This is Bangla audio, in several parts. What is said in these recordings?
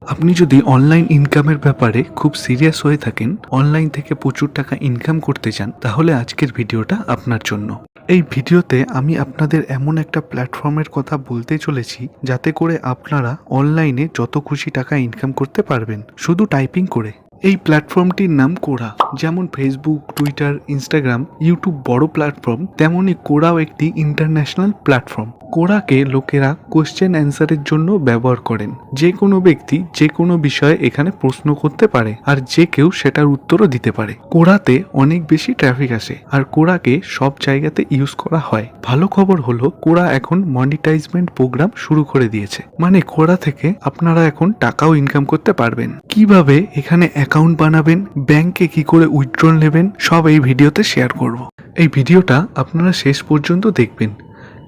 আপনি যদি অনলাইন ইনকামের ব্যাপারে খুব সিরিয়াস হয়ে থাকেন, অনলাইন থেকে প্রচুর টাকা ইনকাম করতে চান, তাহলে আজকের ভিডিওটা আপনার জন্য। এই ভিডিওতে আমি আপনাদের এমন একটা প্ল্যাটফর্মের কথা বলতে চলেছি যাতে করে আপনারা অনলাইনে যত খুশি টাকা ইনকাম করতে পারবেন শুধু টাইপিং করে। এই প্ল্যাটফর্মটির নাম কোরা। যেমন ফেসবুক, টুইটার, ইনস্টাগ্রাম, ইউটিউব বড় প্ল্যাটফর্ম, তেমনই কোরাও একটি ইন্টারন্যাশনাল প্ল্যাটফর্ম। কোরাকে লোকেরা কোশ্চেন অ্যান্সারের জন্য ব্যবহার করেন। যে কোনো ব্যক্তি যে কোনো বিষয়ে এখানে প্রশ্ন করতে পারে আর যে কেউ সেটার উত্তরও দিতে পারে। কোরাতে অনেক বেশি ট্রাফিক আসে আর কোরাকে সব জায়গাতে ইউজ করা হয়। ভালো খবর হলো কোরা এখন মনিটাইজমেন্ট প্রোগ্রাম শুরু করে দিয়েছে, মানে কোরা থেকে আপনারা এখন টাকাও ইনকাম করতে পারবেন। কিভাবে এখানে অ্যাকাউন্ট বানাবেন, ব্যাংকে কি করে উইথড্রল নেবেন, সব এই ভিডিওতে শেয়ার করব। এই ভিডিওটা আপনারা শেষ পর্যন্ত দেখবেন,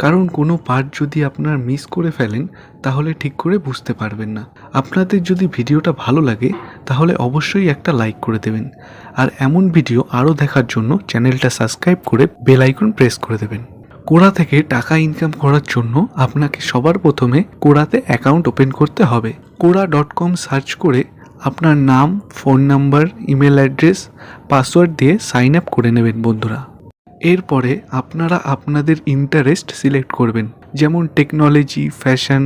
কারণ কোনো পার্ট যদি আপনারা মিস করে ফেলেন তাহলে ঠিক করে বুঝতে পারবেন না। আপনাদের যদি ভিডিওটা ভালো লাগে তাহলে অবশ্যই একটা লাইক করে দেবেন, আর এমন ভিডিও আরও দেখার জন্য চ্যানেলটা সাবস্ক্রাইব করে বেল আইকন প্রেস করে দেবেন। কোরা থেকে টাকা ইনকাম করার জন্য আপনাকে সবার প্রথমে কোরাতে অ্যাকাউন্ট ওপেন করতে হবে। quora.com সার্চ করে আপনার নাম, phone number, email address, password দিয়ে সাইন আপ করে নেবেন বন্ধুরা। এরপরে আপনারা আপনাদের ইন্টারেস্ট সিলেক্ট করবেন, যেমন টেকনোলজি, ফ্যাশন।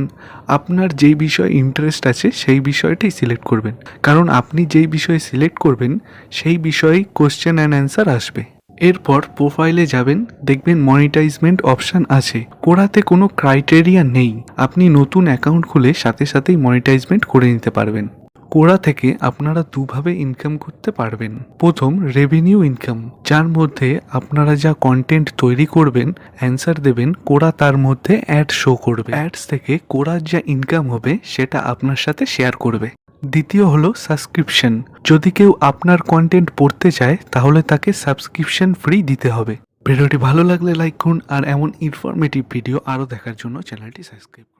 আপনার যেই বিষয়ে ইন্টারেস্ট আছে সেই বিষয়টাই সিলেক্ট করবেন, কারণ আপনি যেই বিষয়ে সিলেক্ট করবেন সেই বিষয়েই কোশ্চেন অ্যান্ড অ্যান্সার আসবে। এরপর প্রোফাইলে যাবেন, দেখবেন মনিটাইজমেন্ট অপশান আছে। কোরাতে কোনো ক্রাইটেরিয়া নেই, আপনি নতুন অ্যাকাউন্ট খুলে সাথে সাথেই মনিটাইজমেন্ট করে নিতে পারবেন। কোরা থেকে আপনারা দুভাবে ইনকাম করতে পারবেন। প্রথম, রেভিনিউ ইনকাম, যার মধ্যে আপনারা যা কন্টেন্ট তৈরি করবেন, অ্যান্সার দেবেন, কোরা তার মধ্যে অ্যাড শো করবে। অ্যাডস থেকে কোরার যা ইনকাম হবে সেটা আপনার সাথে শেয়ার করবে। দ্বিতীয় হলো সাবস্ক্রিপশন। যদি কেউ আপনার কন্টেন্ট পড়তে চায় তাহলে তাকে সাবস্ক্রিপশন ফ্রি দিতে হবে। ভিডিওটি ভালো লাগলে লাইক করুন, আর এমন ইনফরমেটিভ ভিডিও আরও দেখার জন্য চ্যানেলটি সাবস্ক্রাইব করুন।